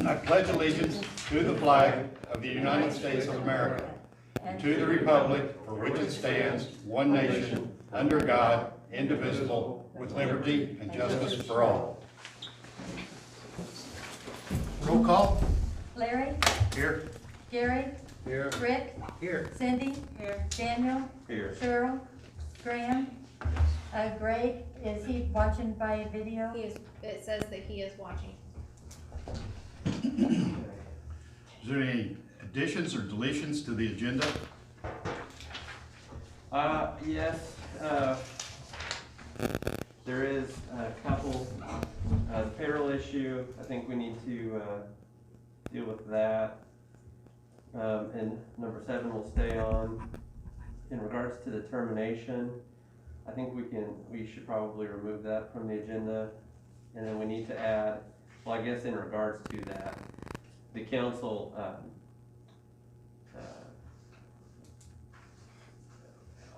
I pledge allegiance to the flag of the United States of America and to the republic for which it stands, one nation, under God, indivisible, with liberty and justice for all. Roll call. Larry? Here. Gary? Here. Rick? Here. Cindy? Here. Daniel? Here. Cheryl? Graham? Greg, is he watching by video? He is, it says that he is watching. Is there any additions or deletions to the agenda? Yes, there is a couple, the payroll issue, I think we need to, deal with that. And number 7 will stay on. In regards to the termination, I think we should probably remove that from the agenda. And then we need to add, well, I guess in regards to that, the council,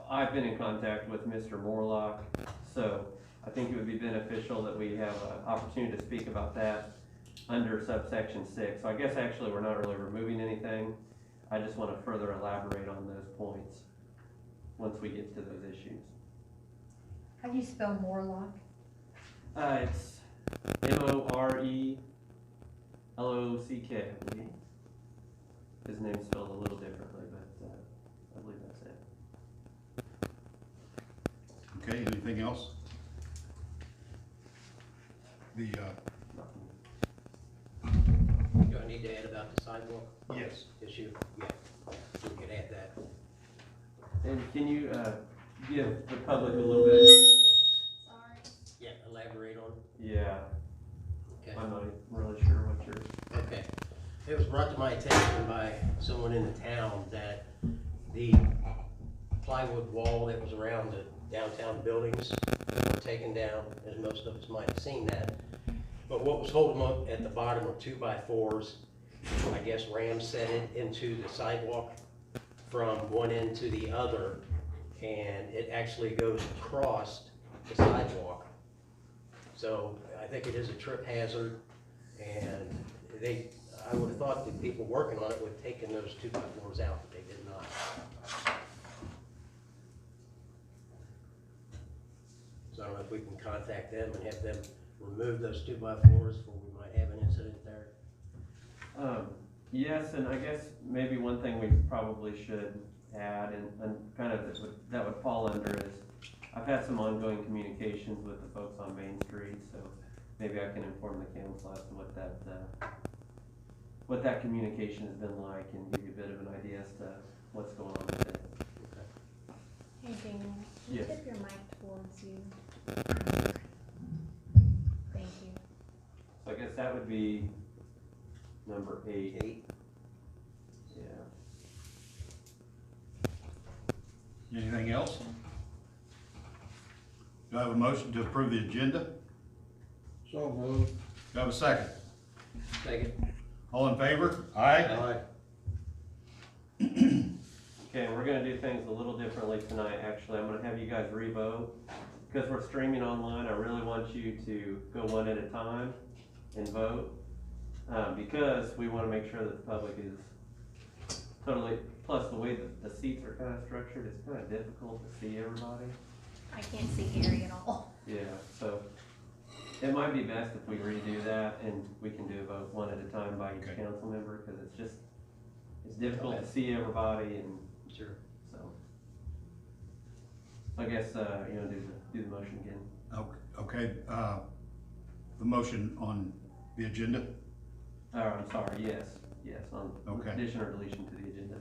I've been in contact with Mr. Morlock, so I think it would be beneficial that we have an opportunity to speak about that under subsection 6. So I guess actually we're not really removing anything. I just want to further elaborate on those points once we get to those issues. How do you spell Morlock? It's M-O-R-E-L-O-C-K, I believe. His name's spelled a little differently, but I believe that's it. Okay, anything else? Do I need to add about the sidewalk Yes. issue? Yeah, we can add that. And can you give the public a little bit? Sorry. Yeah, elaborate on. Yeah, Okay. I'm not really sure what you're. Okay. It was brought to my attention by someone in the town that the plywood wall that was around the downtown buildings were taken down, as most of us might have seen that. But what was holding them up at the bottom were 2x4s. I guess Ram set it into the sidewalk from one end to the other, and it actually goes across the sidewalk. So I think it is a trip hazard, and I would have thought that people working on it would have taken those 2x4s out, but they did not. So I don't know if we can contact them and have them remove those 2x4s, or we might have an incident there. Yes, and I guess maybe one thing we probably should add, and kind of that would fall under is, I've had some ongoing communications with the folks on Main Street, so maybe I can inform the council as to what that communication has been like, and give you a bit of an idea as to what's going on with it. Hey Daniel, can you Yes. tip your mic towards you? Thank you. So I guess that would be number 8. 8. Yeah. Anything else? Do I have a motion to approve the agenda? So moved. Do I have a second? Second. All in favor? Aye. Aye. Okay, we're gonna do things a little differently tonight, actually. I'm gonna have you guys re-vote. Because we're streaming online, I really want you to go one at a time and vote. Because we wanna make sure that the public is totally, plus the way that the seats are kinda structured, it's kinda difficult to see everybody. I can't see Gary at all. Yeah, so it might be best if we redo that and we can do a vote one at a time by each Okay. council member, because it's difficult to see everybody, and Sure. so. I guess, do the motion again. Okay, the motion on the agenda? I'm sorry, yes, on Okay. addition or deletion to the agenda.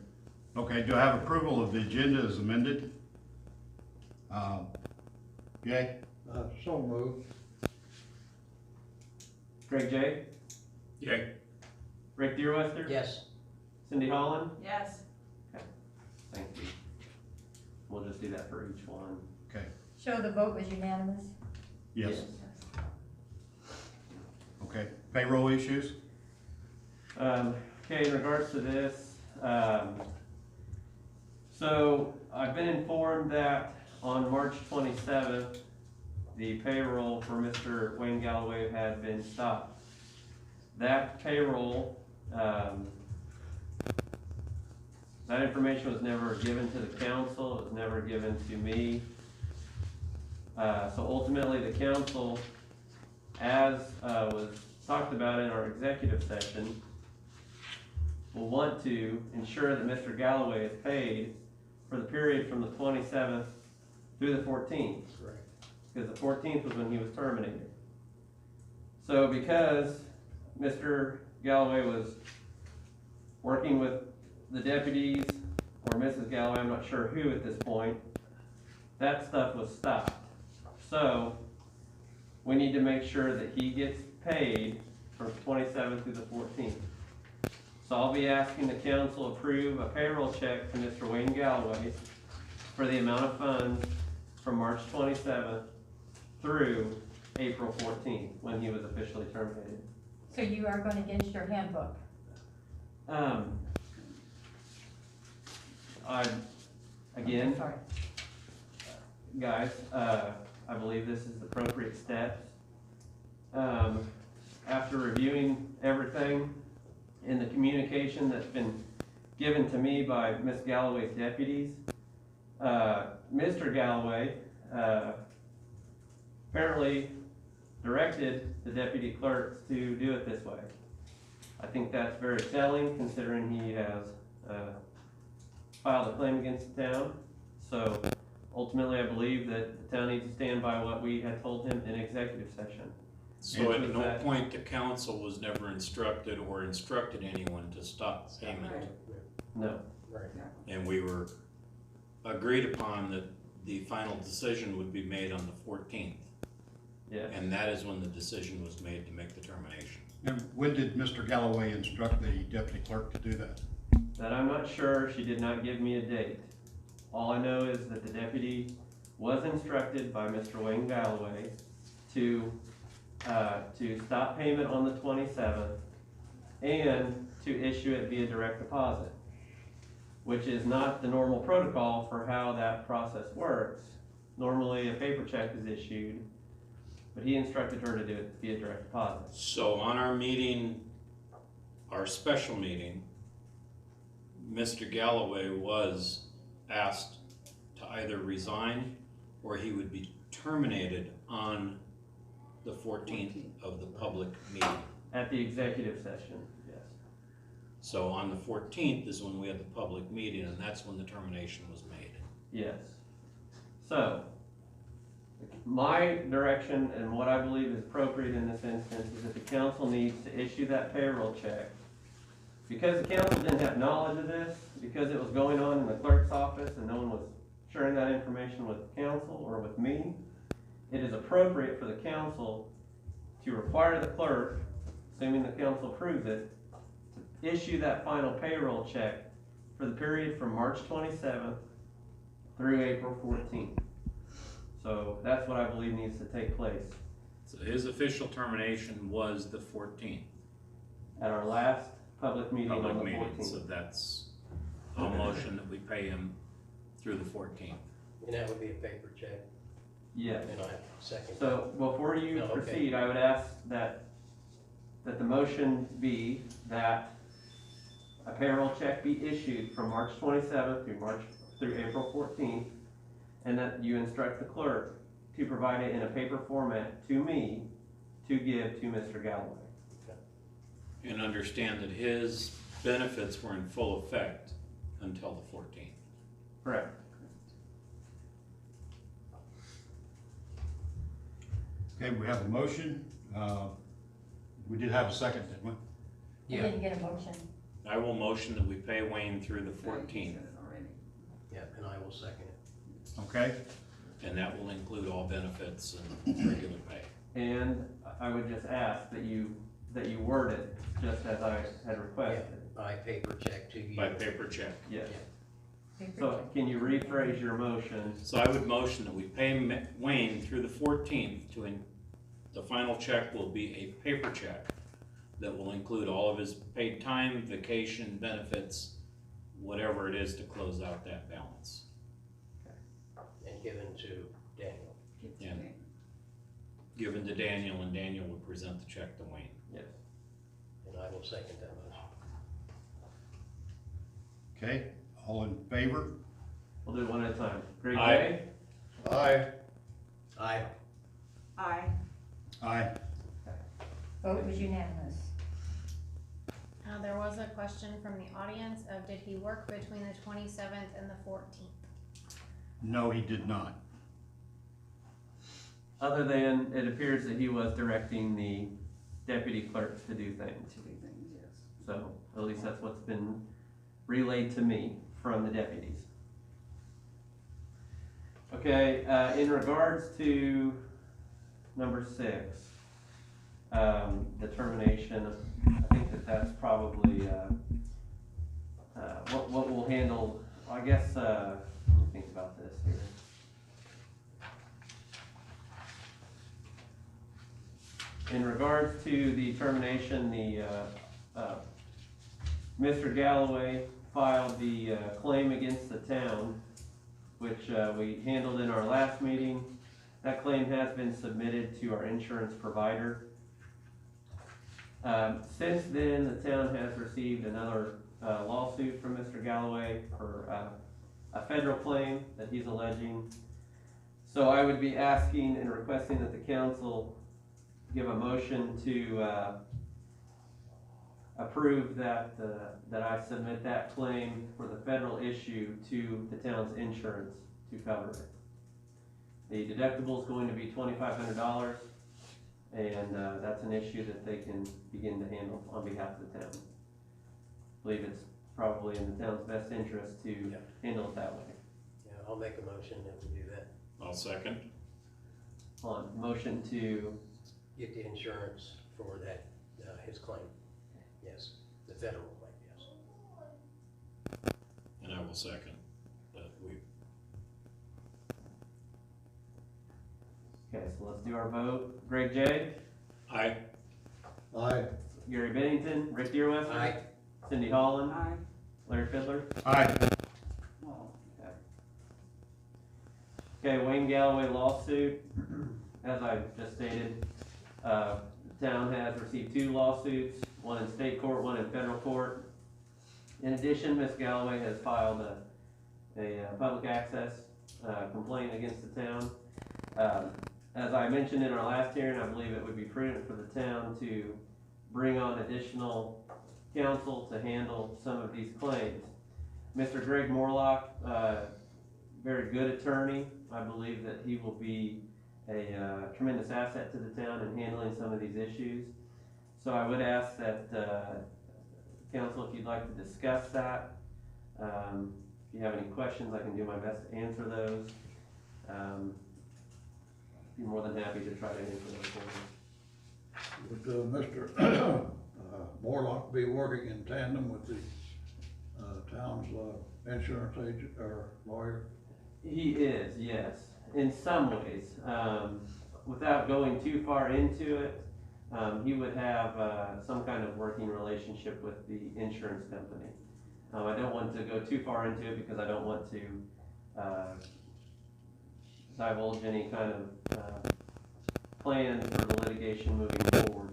Okay, do I have approval of the agenda as amended? Yay? So moved. Greg J, Yay. Rick Deerwester? Yes. Cindy Holland? Yes. Thank you. We'll just do that for each one. Okay, Show the vote was unanimous. yes, okay. Payroll issues? Okay, in regards to this, so I've been informed that on March 27th, the payroll for Mr. Wayne Galloway had been stopped. that payroll, that information was never given to the council, it was never given to me. So ultimately, the council, as was talked about in our executive session, will want to ensure that Mr. Galloway is paid for the period from the 27th through the 14th. Right. Because the 14th was when he was terminated. So because Mr. Galloway was working with the deputies, or Mrs. Galloway, I'm not sure who at this point, that stuff was stopped. So we need to make sure that he gets paid from 27th through the 14th. So I'll be asking the council approve a payroll check to Mr. Wayne Galloway for the amount of funds from March 27th through April 14th, when he was officially terminated. So you are going against your handbook? Again, Sorry. guys, I believe this is the appropriate steps. After reviewing everything in the communication that's been given to me by Ms. Galloway's deputies, Mr. Galloway apparently directed the deputy clerks to do it this way. I think that's very telling, considering he has filed a claim against the town. So ultimately, I believe that the town needs to stand by what we had told him in executive session. So at And no that- point the council was never instructed or instructed anyone to stop payment. No. Right. And we were agreed upon that the final decision would be made on the 14th. Yes. And that is when the decision was made to make the termination. And when did Mr. Galloway instruct the deputy clerk to do that? That I'm not sure. She did not give me a date. All I know is that the deputy was instructed by Mr. Wayne Galloway to stop payment on the 27th and to issue it via direct deposit, which is not the normal protocol for how that process works. Normally, a paper check is issued, but he instructed her to do it via direct deposit. So on our meeting, our special meeting, Mr. Galloway was asked to either resign or he would be terminated on the 14th of the public meeting. At the executive session, yes. So on the 14th is when we had the public meeting, and that's when the termination was made. Yes. So, my direction and what I believe is appropriate in this instance is that the council needs to issue that payroll check. Because the council didn't have knowledge of this, because it was going on in the clerk's office and no one was sharing that information with the council or with me, it is appropriate for the council to require the clerk, assuming the council approves it, to issue that final payroll check for the period from March 27th through April 14th. So that's what I believe needs to take place. So his official termination was the 14th At our last public meeting on the public meeting, 14th. so that's a motion that we pay him through the 14th. And that would be a paper check, Yes. and I second. So before you No, okay. proceed, I would ask that the motion be that a payroll check be issued from March 27th through April 14th, and that you instruct the clerk to provide it in a paper format to me to give to Mr. Galloway. And understand that his benefits were in full effect until the 14th. Correct. Okay, we have a motion. We did have a second, didn't we? You didn't get a motion. I will motion that we pay Wayne through the 14th, Yeah, and I will second it. Okay, and that will include all benefits and regular pay. And I would just ask that you word it just as I had requested. By paper check to you. By paper check. Yes. Paper So check. can you rephrase your motion? So I would motion that we pay Wayne through the 14th the final check will be a paper check that will include all of his paid time, vacation, benefits, whatever it is to close out that balance. And given to Daniel. And given to Daniel, and Daniel would present the check to Wayne. Yes. I will second that motion. Okay, all in favor? We'll do it one at a time. Greg Aye. J, Aye. Aye. Aye. Aye. Vote was unanimous. There was a question from the audience of did he work between the 27th and the 14th? No, he did not. other than it appears that he was directing the deputy clerks to do things. Yes. So at least that's what's been relayed to me from the deputies. Okay, in regards to number 6, the termination, I think that that's probably, what we'll handle, I guess, let me think about this here. In regards to the termination, Mr. Galloway filed the claim against the town, which we handled in our last meeting. That claim has been submitted to our insurance provider. Since then, the town has received another lawsuit from Mr. Galloway for a federal claim that he's alleging. So I would be asking and requesting that the council give a motion to approve that I submit that claim for the federal issue to the town's insurance to cover it. The deductible is going to be $2,500, and that's an issue that they can begin to handle on behalf of the town. I believe it's probably in the town's best interest to handle it that way. Yeah, I'll make a motion that we do that. I'll second. On motion to, Get the insurance for that, his claim. Yes, the federal claim, yes. And I will second that we, okay, so let's do our vote. Greg J, aye. Aye. Gary Bennington, Rick Deerwester, Aye. Cindy Holland, Aye. Larry Fiddler. Aye. Oh, Okay, Wayne Galloway lawsuit, as I just stated, the town has received 2 lawsuits, one in state court, one in federal court. In addition, Ms. Galloway has filed a public access complaint against the town. As I mentioned in our last hearing, I believe it would be prudent for the town to bring on additional counsel to handle some of these claims. Mr. Greg Morlock, very good attorney. I believe that he will be a tremendous asset to the town in handling some of these issues. So I would ask that, council, if you'd like to discuss that, if you have any questions, I can do my best to answer those. Be more than happy to try to answer those for you. Would Mr. Morlock be working in tandem with the town's insurance agent or lawyer? He is, yes, in some ways. Without going too far into it, he would have some kind of working relationship with the insurance company. I don't want to go too far into it because I don't want to divulge any kind of plan for the litigation moving forward.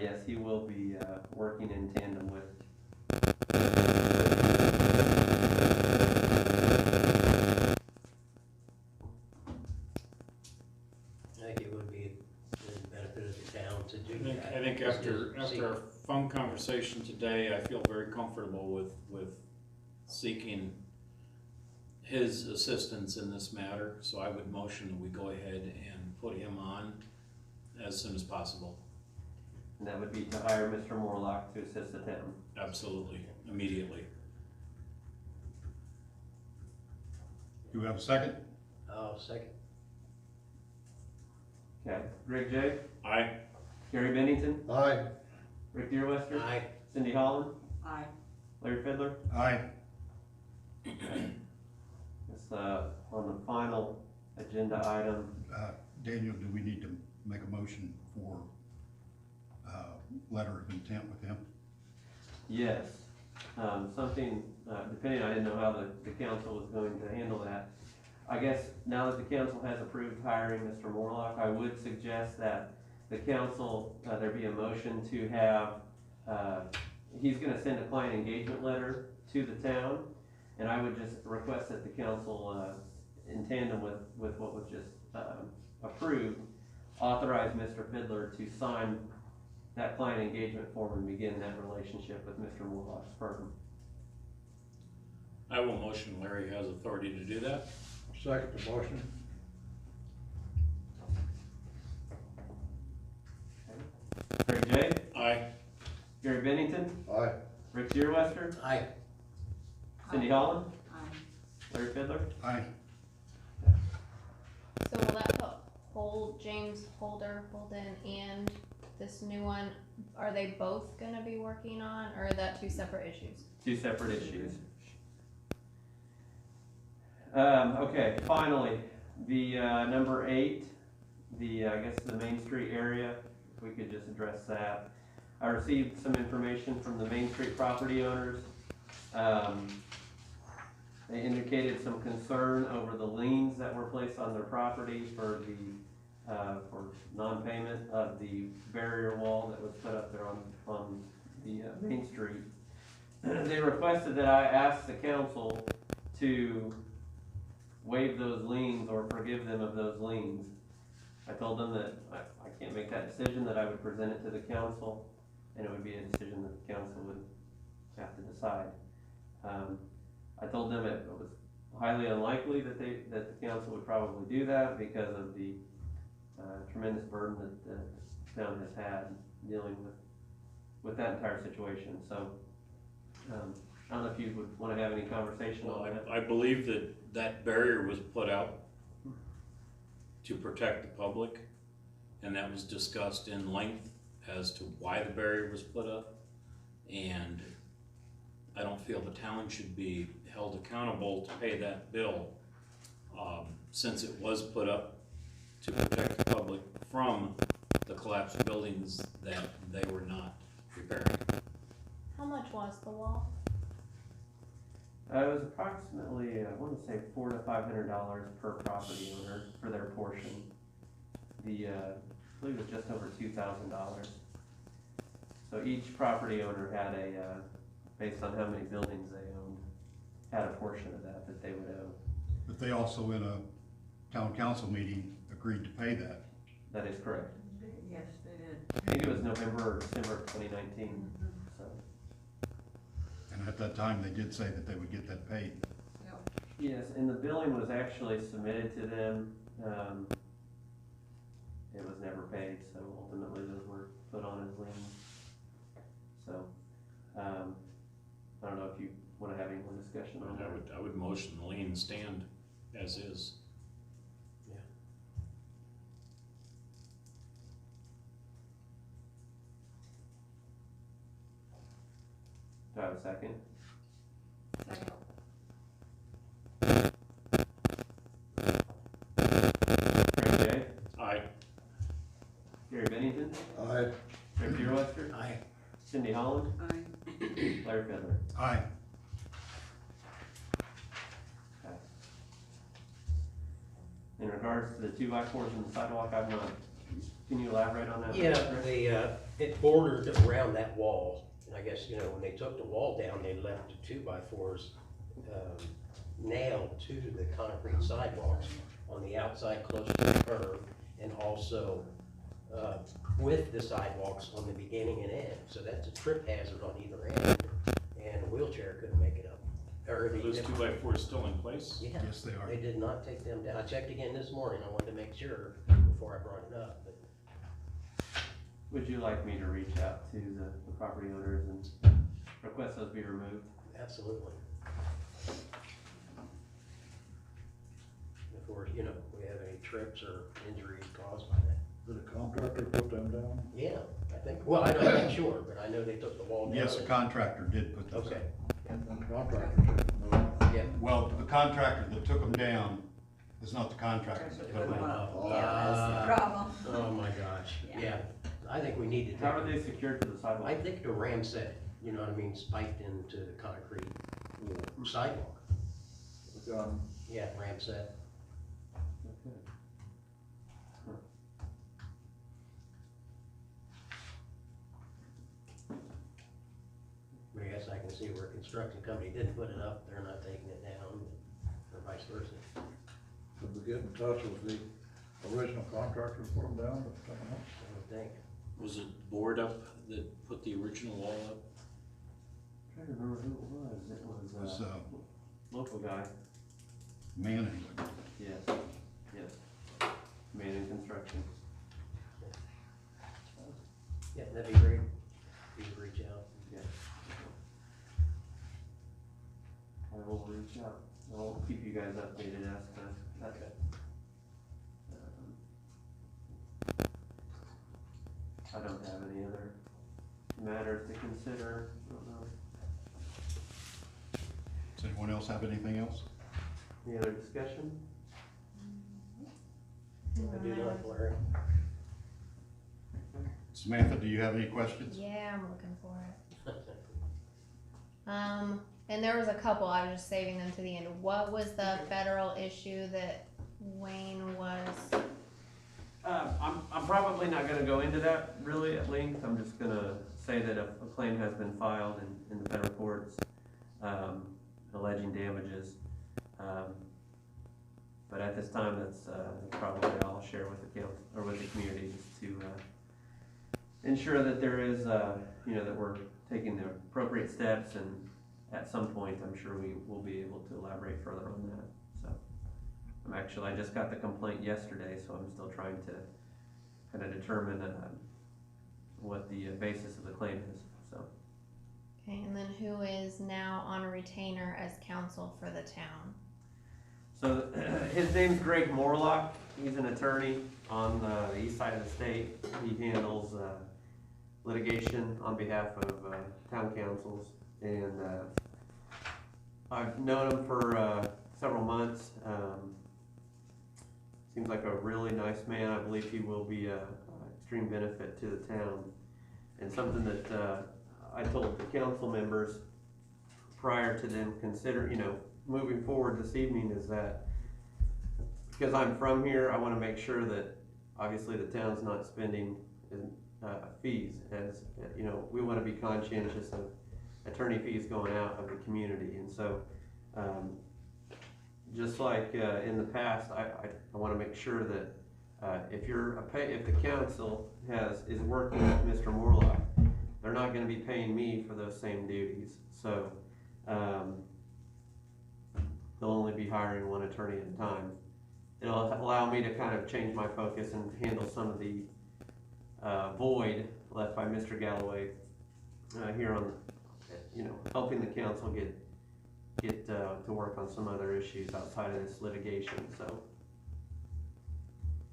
Yes, he will be working in tandem with. I think it would be the benefit of the town to do that. I think after our phone conversation today, I feel very comfortable with seeking his assistance in this matter, so I would motion that we go ahead and put him on as soon as possible. And that would be to hire Mr. Morlock to assist the town. Absolutely, immediately. Do we have a second? I'll second. Okay, Greg J, Aye. Gary Bennington, Aye. Rick Deerwester, Aye. Cindy Holland, aye. Larry Fiddler. Aye. It's on the final agenda item. Daniel, do we need to make a motion for letter of intent with him? Yes, something, depending, I didn't know how the council was going to handle that. I guess now that the council has approved hiring Mr. Morlock, I would suggest that the council, there be a motion to have he's gonna send a client engagement letter to the town, and I would just request that the council, in tandem with what was just, approved, authorize Mr. Fiddler to sign that client engagement form and begin that relationship with Mr. Morlock's firm. I will motion Larry has authority to do that. Second the motion. Craig J., Aye. Gary Bennington, Aye. Rick Zierwester, Aye. Cindy Holland, Aye. Larry Fiddler. Aye. So will that put James Holden, and this new one, are they both gonna be working on, or are that two separate issues? Two separate issues. Okay, finally, the, number 8, I guess the Main Street area, if we could just address that. I received some information from the Main Street property owners. They indicated some concern over the liens that were placed on their property for non-payment of the barrier wall that was put up there on the Main Street. They requested that I ask the council to waive those liens or forgive them of those liens. I told them that I can't make that decision, that I would present it to the council, and it would be a decision that the council would have to decide. I told them it was highly unlikely that the council would probably do that because of the tremendous burden that the town has had dealing with that entire situation. So, I don't know if you would want to have any conversation Well, on that. I believe that barrier was put out to protect the public, and that was discussed in length as to why the barrier was put up. And I don't feel the town should be held accountable to pay that bill, since it was put up to protect the public from the collapsed buildings that they were not repairing. How much was the wall? It was approximately, I want to say $400 to $500 per property owner for their portion. I believe it was just over $2,000. So each property owner had based on how many buildings they owned, had a portion of that they would owe. But they also in a town council meeting agreed to pay that. That is correct. Yes, they did. I think it was November or December of 2019, so. And at that time, they did say that they would get that paid. Yes, and the billing was actually submitted to them. It was never paid, so ultimately those were put on as liens. So, I don't know if you want to have any more discussion on that. I would motion the lien stand as is. Do I have a second? Second. Craig J., Aye. Gary Bennington, Aye. Rick Zierwester, Aye. Cindy Holland, Aye. Larry Fiddler. Aye. Okay. In regards to the 2x4s in the sidewalk, I've not, can you elaborate on that? Yeah, it bordered around that wall, and I guess, when they took the wall down, they left the 2x4s nailed to the concrete sidewalks on the outside close to the curb, and also with the sidewalks on the beginning and end, so that's a trip hazard on either end, and a wheelchair couldn't make it up. Are those 2x4s still in place? Yeah, Yes, they are. they did not take them down. I checked again this morning, I wanted to make sure before I brought it up, but Would you like me to reach out to the property owners and request those be removed? absolutely. If we have any trips or injuries caused by that. Did a contractor put them down? Yeah, I think, well, I'm not sure, but I know they took the wall down. Yes, a contractor did put those up. Okay, Contractor took them down. yeah. Well, the contractor that took them down is not the contractor that put them up. Yeah, that's the problem. Oh my gosh, yeah, I think we need to How are take, they secured to the sidewalk? I think the ram set, you know what I mean, spiked into the concrete sidewalk. Yeah, ram set. Okay. see where a construction company didn't put it up, they're not taking it down, or vice versa. Could we get in touch with the original contractor to put them down, but someone else? I would think. Was it Board Up that put the original wall up? I'm trying to remember who it was. It It was, was, local guy. Manning. Yes, yes. Man in construction. Yeah, that'd be great. If you could reach out. Yeah. I will reach out. I'll keep you guys updated as to that. Okay. I don't have any other matters to consider. I don't know. Does anyone else have anything else? Any other discussion? I do not, Larry. Samantha, do you have any questions? Yeah, I'm looking for it. And there was a couple, I was just saving them to the end. What was the federal issue that Wayne was? I'm probably not gonna go into that really at length. I'm just gonna say that a claim has been filed in the federal courts, alleging damages. But at this time, that's probably all I'll share with the council, or with the community, just to ensure that there is, that we're taking the appropriate steps, and at some point, I'm sure we will be able to elaborate further on that. So I just got the complaint yesterday, so I'm still trying to kind of determine what the basis of the claim is, so. Okay, and then who is now on a retainer as counsel for the town? So his name's Greg Morlock. He's an attorney on the east side of the state. He handles litigation on behalf of town councils, and I've known him for several months. Seems like a really nice man. I believe he will be a extreme benefit to the town. And something that I told the council members prior to them moving forward this evening is that, because I'm from here, I want to make sure that obviously the town's not spending fees, as we want to be conscientious of attorney fees going out of the community. And so just like in the past, I want to make sure that if the council is working with Mr. Morlock, they're not going to be paying me for those same duties. So they'll only be hiring one attorney at a time. It'll allow me to kind of change my focus and handle some of the void left by Mr. Galloway here on, helping the council get to work on some other issues outside of this litigation. So,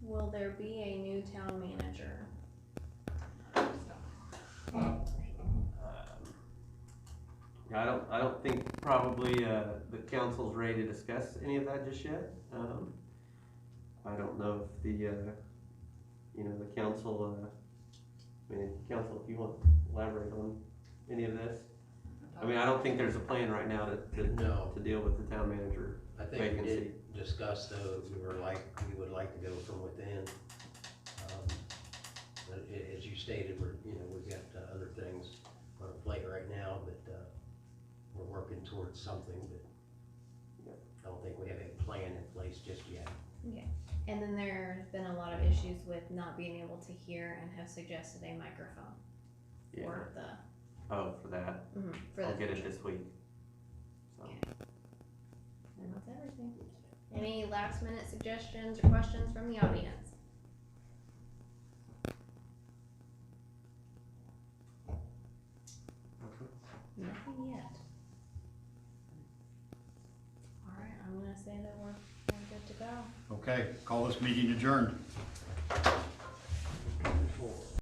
Will there be a new town manager? I don't think probably the council's ready to discuss any of that just yet. I don't know if the council, council, if you want to elaborate on any of this. I mean, I don't think there's a plan right now No. to deal with the town manager I think we vacancy. did discuss though, we would like to go from within. But as you stated, we've got other things on our plate right now, but we're working towards something, but I don't think we have a plan in place just yet. Okay. And then there's been a lot of issues with not being able to hear and have suggested a microphone for the. Oh, for that. For I'll the get it future. this week. So. Okay. And that's everything. Any last minute suggestions or questions from the audience? Nothing yet. Alright, I'm gonna say that we're good to go. Okay, call this meeting adjourned.